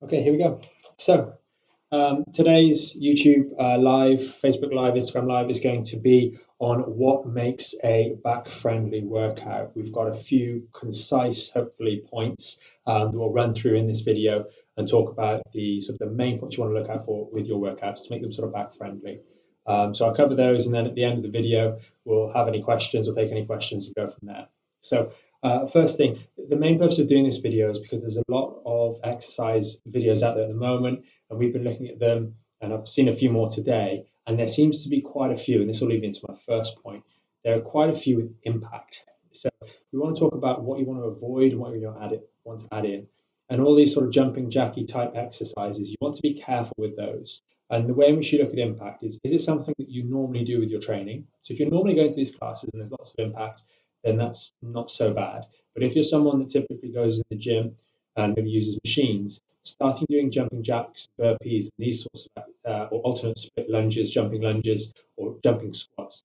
Okay, here we go. So today's YouTube live, Facebook live, Instagram live is going to be on what makes a back-friendly workout. We've got a few concise, hopefully, points that we'll run through in this video and talk about the sort of the main points you want to look out for with your workouts to make them sort of back-friendly. So I'll cover those, and then at the end of the video, we'll have any questions or take any questions and go from there. So first thing, the main purpose of doing this video is because there's a lot of exercise videos out there at the moment, and we've been looking at them, and I've seen a few more today, and there seems to be quite a few, and this will lead me into my first point. There are quite a few with impact. So we want to talk about what you want to avoid and what you want to add in. And all these sort of jumping jacky type exercises, you want to be careful with those. And the way in which you look at impact is it something that you normally do with your training? So if you're normally going to these classes and there's lots of impact, then that's not so bad. But if you're someone that typically goes in the gym and maybe uses machines, starting doing jumping jacks, burpees, and these sorts of or alternate split lunges, or jumping squats,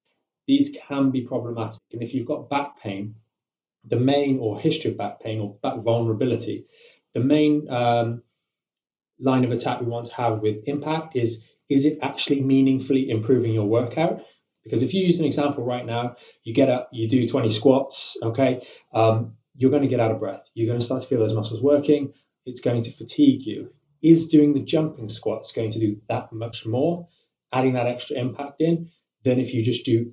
these can be problematic. And if you've got back pain, the main or history of back pain or back vulnerability, the main line of attack we want to have with impact is it actually meaningfully improving your workout? Because if you use an example right now, you get up, you do 20 squats, okay, you're going to get out of breath. You're going to start to feel those muscles working. It's going to fatigue you. Is doing the jumping squats going to do that much more, adding that extra impact in, than if you just do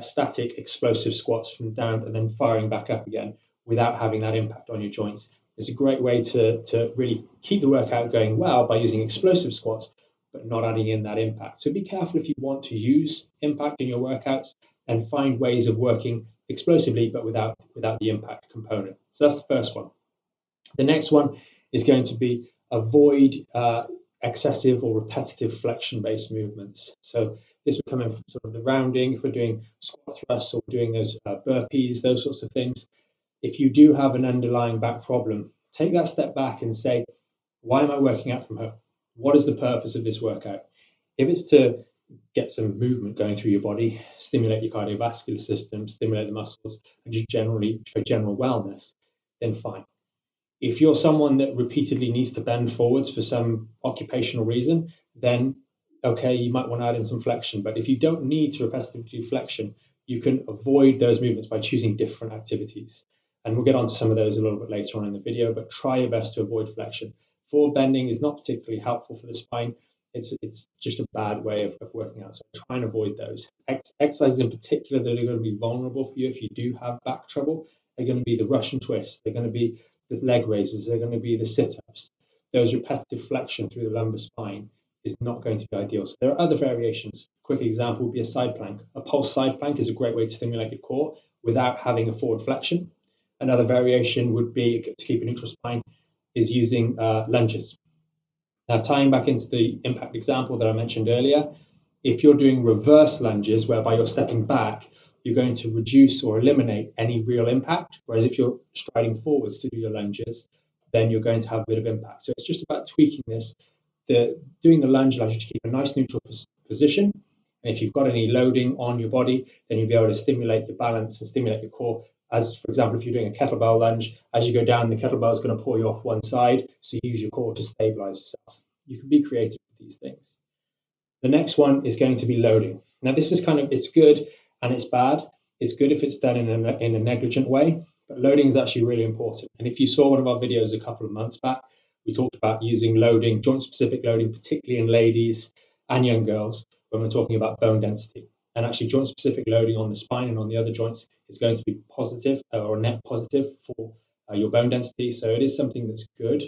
static explosive squats from down and then firing back up again without having that impact on your joints? It's a great way to really keep the workout going well by using explosive squats, but not adding in that impact. So be careful if you want to use impact in your workouts, and find ways of working explosively, but without the impact component. So that's the first one. The next one is going to be avoid excessive or repetitive flexion-based movements. So this would come in from sort of the rounding, if we're doing squat thrusts or doing those burpees, those sorts of things. If you do have an underlying back problem, take that step back and say, why am I working out from home? What is the purpose of this workout? If it's to get some movement going through your body, stimulate your cardiovascular system, stimulate the muscles, and just generally for general wellness, then fine. If you're someone that repeatedly needs to bend forwards for some occupational reason, then okay, you might want to add in some flexion. But if you don't need to repetitively do flexion, you can avoid those movements by choosing different activities. And we'll get onto some of those a little bit later on in the video, but try your best to avoid flexion. Forward bending is not particularly helpful for the spine. It's just a bad way of working out. So try and avoid those. Exercises in particular that are going to be vulnerable for you if you do have back trouble are going to be the Russian twists. They're going to be the leg raises. They're going to be the sit-ups. Those repetitive flexion through the lumbar spine is not going to be ideal. So there are other variations. Quick example would be a side plank. A pulse side plank is a great way to stimulate your core without having a forward flexion. Another variation would be, to keep a neutral spine, is using lunges. Now, tying back into the impact example that I mentioned earlier, if you're doing reverse lunges, whereby you're stepping back, you're going to reduce or eliminate any real impact. Whereas if you're striding forwards to do your lunges, then you're going to have a bit of impact. So it's just about tweaking this. Doing the lunge allows you to keep a nice neutral position. And if you've got any loading on your body, then you'll be able to stimulate your balance and stimulate your core. As, for example, if you're doing a kettlebell lunge, as you go down, the kettlebell is going to pull you off one side, so you use your core to stabilize yourself. You can be creative with these things. The next one is going to be loading. Now, this is it's good and it's bad. It's good if it's done in a negligent way, but loading is actually really important. And if you saw one of our videos a couple of months back, we talked about using loading, joint-specific loading, particularly in ladies and young girls, when we're talking about bone density. And actually, joint-specific loading on the spine and on the other joints is going to be positive or net positive for your bone density. So it is something that's good.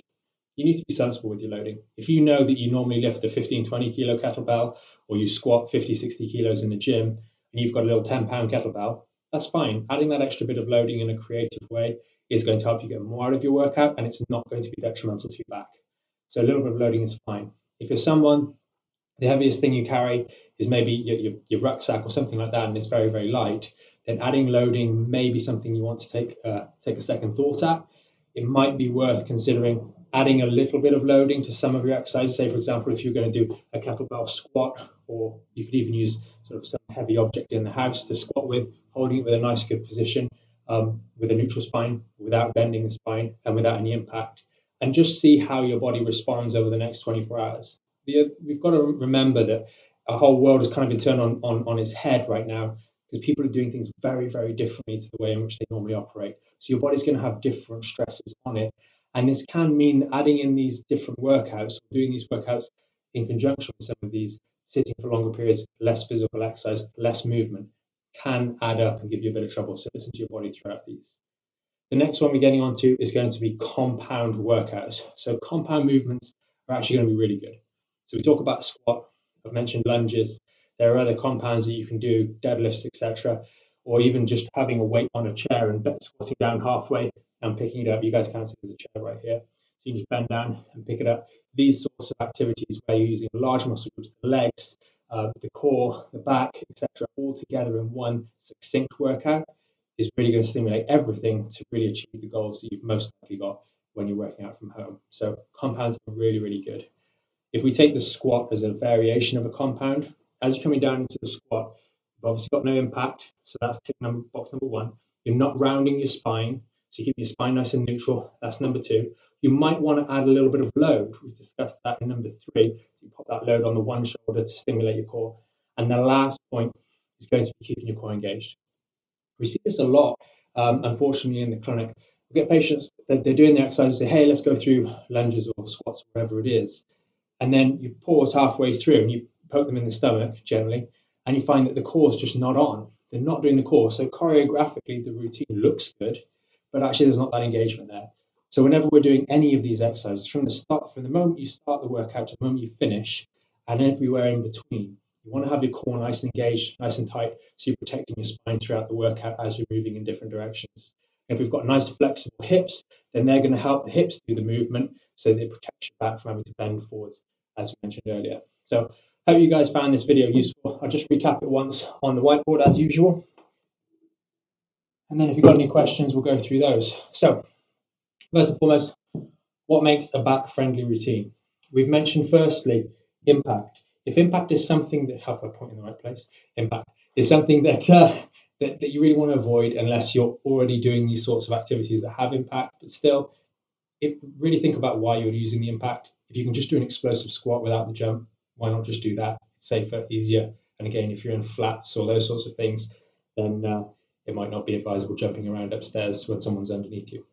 You need to be sensible with your loading. If you know that you normally lift a 15, 20 kilo kettlebell, or you squat 50, 60 kilos in the gym, and you've got a little 10-pound kettlebell, that's fine. Adding that extra bit of loading in a creative way is going to help you get more out of your workout, and it's not going to be detrimental to your back. So a little bit of loading is fine. If you're someone, the heaviest thing you carry is maybe your rucksack or something like that, and it's very, very light, then adding loading may be something you want to take a second thought at. It might be worth considering adding a little bit of loading to some of your exercises. Say, for example, if you're going to do a kettlebell squat, or you could even use sort of some heavy object in the house to squat with, holding it with a nice, good position, with a neutral spine, without bending the spine and without any impact. and just see how your body responds over the next 24 hours. We've got to remember that our whole world has kind of been turned on its head right now because people are doing things very, very differently to the way in which they normally operate. So your body's going to have different stresses on it. And this can mean adding in these different workouts, doing these workouts in conjunction with some of these, sitting for longer periods, less physical exercise, less movement, can add up and give you a bit of trouble. So listen to your body throughout these. The next one we're getting onto is going to be compound workouts. So compound movements are actually going to be really good. So we talk about squat, I've mentioned lunges. There are other compounds that you can do, deadlifts, etc., or even just having a weight on a chair and squatting down halfway and picking it up. You guys can't see there's a chair right here. So you can just bend down and pick it up. These sorts of activities where you're using large muscle groups, the legs, the core, the back, etc., all together in one succinct workout is really going to stimulate everything to really achieve the goals that you've most likely got when you're working out from home. So compounds are really, really good. If we take the squat as a variation of a compound, as you're coming down into the squat, you've obviously got no impact. So that's box number one. You're not rounding your spine. So you keep your spine nice and neutral. That's number two. You might want to add a little bit of load. We've discussed that in number three. You pop that load on the one shoulder to stimulate your core. And the last point is going to be keeping your core engaged. We see this a lot, unfortunately, in the clinic. We get patients that they're doing the exercise and say, hey, let's go through lunges or squats, whatever it is. And then you pause halfway through and you poke them in the stomach, generally, and you find that the core's just not on. They're not doing the core. So choreographically, the routine looks good, but actually there's not that engagement there. So whenever we're doing any of these exercises, from the moment you start the workout to the moment you finish, and everywhere in between, you want to have your core nice and engaged, nice and tight, so you're protecting your spine throughout the workout as you're moving in different directions. If we've got nice flexible hips, then they're going to help the hips do the movement, so they protect your back from having to bend forwards, as we mentioned earlier. So hope you guys found this video useful. I'll just recap it once on the whiteboard as usual. And then if you've got any questions, we'll go through those. So first and foremost, what makes a back-friendly routine? We've mentioned firstly, impact. If impact is something that, have I point in the right place? Impact is something that you really want to avoid unless you're already doing these sorts of activities that have impact. But still, really think about why you're using the impact. If you can just do an explosive squat without the jump, why not just do that? It's safer, easier. And again, if you're in flats or those sorts of things, then it might not be advisable jumping around upstairs when someone's underneath you.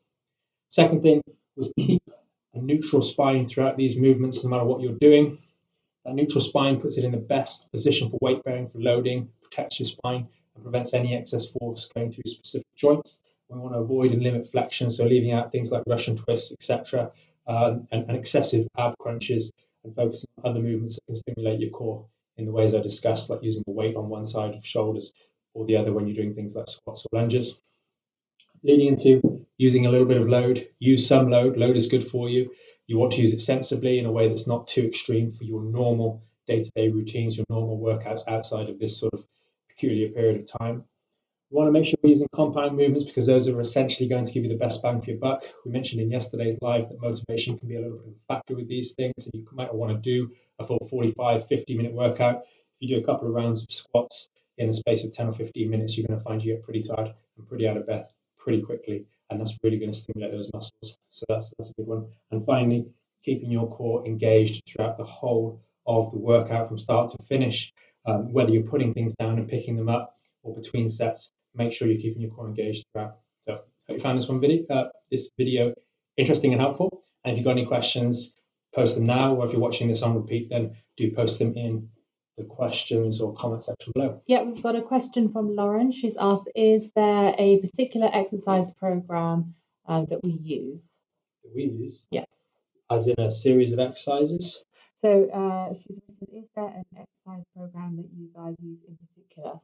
Second thing was keep a neutral spine throughout these movements, no matter what you're doing. That neutral spine puts it in the best position for weight bearing, for loading, protects your spine, and prevents any excess force going through specific joints. We want to avoid and limit flexion, so leaving out things like Russian twists, etc., and excessive ab crunches, and focusing on other movements that can stimulate your core in the ways I discussed, like using the weight on one side of shoulders or the other when you're doing things like squats or lunges. Leading into using a little bit of load. Use some load. Load is good for you. You want to use it sensibly in a way that's not too extreme for your normal day-to-day routines, your normal workouts outside of this sort of peculiar period of time. You want to make sure we're using compound movements because those are essentially going to give you the best bang for your buck. We mentioned in yesterday's live that motivation can be a little bit of a factor with these things, and you might want to do a full 45, 50-minute workout. If you do a couple of rounds of squats in a space of 10 or 15 minutes, you're going to find you get pretty tired and pretty out of breath pretty quickly, and that's really going to stimulate those muscles. So that's a good one. And finally, keeping your core engaged throughout the whole of the workout from start to finish, whether you're putting things down and picking them up or between sets, make sure you're keeping your core engaged throughout. So hope you found this video interesting and helpful. And if you've got any questions, post them now, or if you're watching this on repeat, then do post them in the questions or comment section below. Yeah, we've got a question from Lauren. She's asked, is there a particular exercise program that we use? That we use? Yes. As in a series of exercises? So she's written, is there an exercise program that you guys use in particular?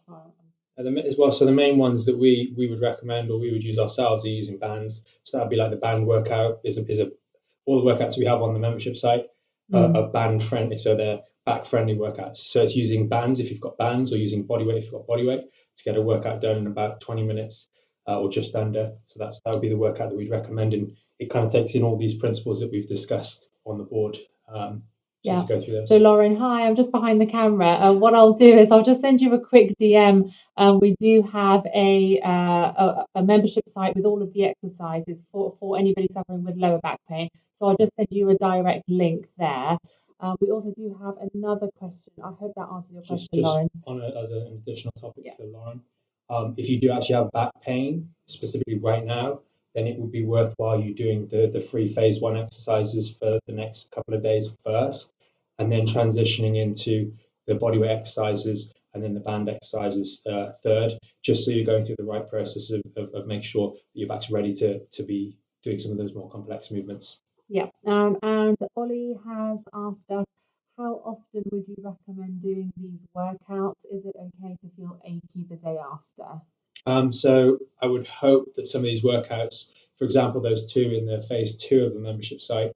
As well, so the main ones that we would recommend or we would use ourselves are using bands. So that'd be like the band workout all the workouts we have on the membership site are band friendly, so they're back friendly workouts. So it's using bands if you've got bands, or using body weight if you've got body weight, to get a workout done in about 20 minutes or just under. So that would be the workout that we'd recommend, and it kind of takes in all these principles that we've discussed on the board. Yeah. to go through those. So Lauren, hi, I'm just behind the camera. What I'll do is I'll just send you a quick DM. We do have a membership site with all of the exercises for anybody suffering with lower back pain. So I'll just send you a direct link there. We also do have another question. I hope that answers your question, Lauren. As an additional topic for Lauren, if you do actually have back pain, specifically right now, then it would be worthwhile you doing the free phase 1 exercises for the next couple of days first, and then transitioning into the bodyweight exercises and then the band exercises third, just so you're going through the right process of making sure that your back's ready to be doing some of those more complex movements. Yeah, and Ollie has asked us, how often would you recommend doing these workouts? Is it okay to feel achy the day after? So I would hope that some of these workouts, for example, those two in the phase 2 of the membership site,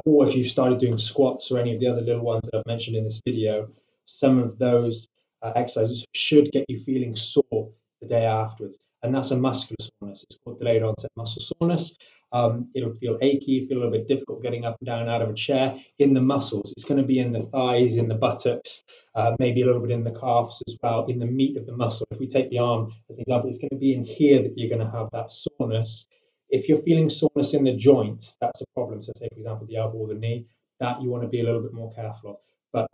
or if you've started doing squats or any of the other little ones that I've mentioned in this video, some of those exercises should get you feeling sore the day afterwards. And that's a muscular soreness. It's called delayed onset muscle soreness. It'll feel achy, feel a little bit difficult getting up and down out of a chair in the muscles. It's going to be in the thighs, in the buttocks, maybe a little bit in the calves as well, in the meat of the muscle. If we take the arm as an example, it's going to be in here that you're going to have that soreness. If you're feeling soreness in the joints, that's a problem. So say, for example, the elbow or the knee, that you want to be a little bit more careful of. But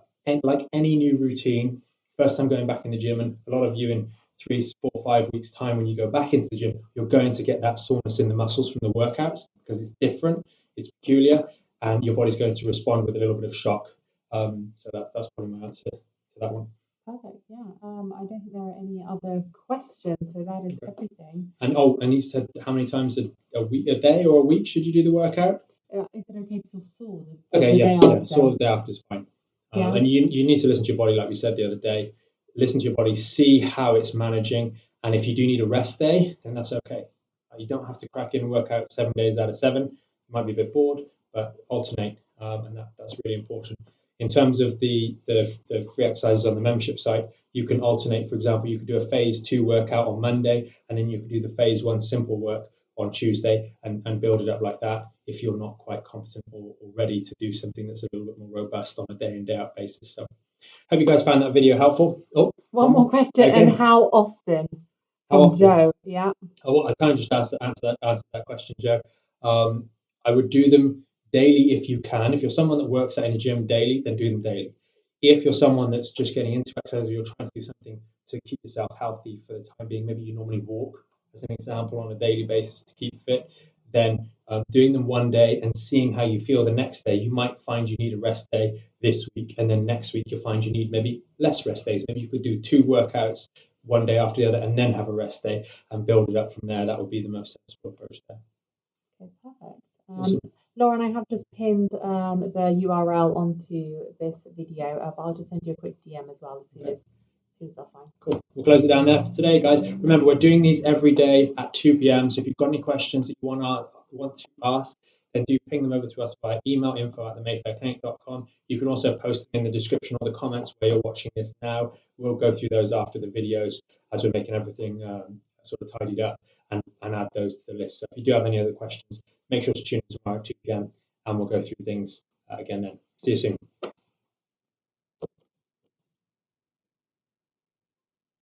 like any new routine, first time going back in the gym, and a lot of you in 3, 4, 5 weeks time, when you go back into the gym, you're going to get that soreness in the muscles from the workouts because it's different, it's peculiar, and your body's going to respond with a little bit of shock. So that's probably my answer to that one. Perfect. Yeah. I don't think there are any other questions, so that is everything. And you said how many times a week, a day or a week should you do the workout? Is it okay to feel sore the day after? Sore the day after is fine. And you need to listen to your body, like we said the other day. Listen to your body, see how it's managing, and if you do need a rest day, then that's okay. You don't have to crack in and work out 7 days out of 7. You might be a bit bored, but alternate, and that's really important. In terms of the free exercises on the membership site, you can alternate. For example, you could do a phase 2 workout on Monday, and then you could do the phase 1 simple work on Tuesday and build it up like that if you're not quite competent or ready to do something that's a little bit more robust on a day in, day out basis. So hope you guys found that video helpful. One more question. Okay. And how often? How often? Joe, yeah. I kind of just answered that question, Joe. I would do them daily if you can. If you're someone that works out in a gym daily, then do them daily. If you're someone that's just getting into exercise or you're trying to do something to keep yourself healthy for the time being, maybe you normally walk as an example on a daily basis to keep fit, then doing them one day and seeing how you feel the next day. You might find you need a rest day this week, and then next week you'll find you need maybe less rest days. Maybe you could do 2 workouts one day after the other and then have a rest day and build it up from there. That would be the most sensible approach there. Okay, perfect. Awesome. Lauren, I have just pinned the URL onto this video, but I'll just send you a quick DM as well as soon as that's fine. Cool. We'll close it down there for today, guys. Remember, we're doing these every day at 2 p.m. So if you've got any questions that you want to ask, then do ping them over to us via email, info@themayfairclinic.com. You can also post them in the description or the comments where you're watching this now. We'll go through those after the videos as we're making everything sort of tidied up and add those to the list. So if you do have any other questions, make sure to tune in tomorrow at 2 p.m. and we'll go through things again then. See you soon.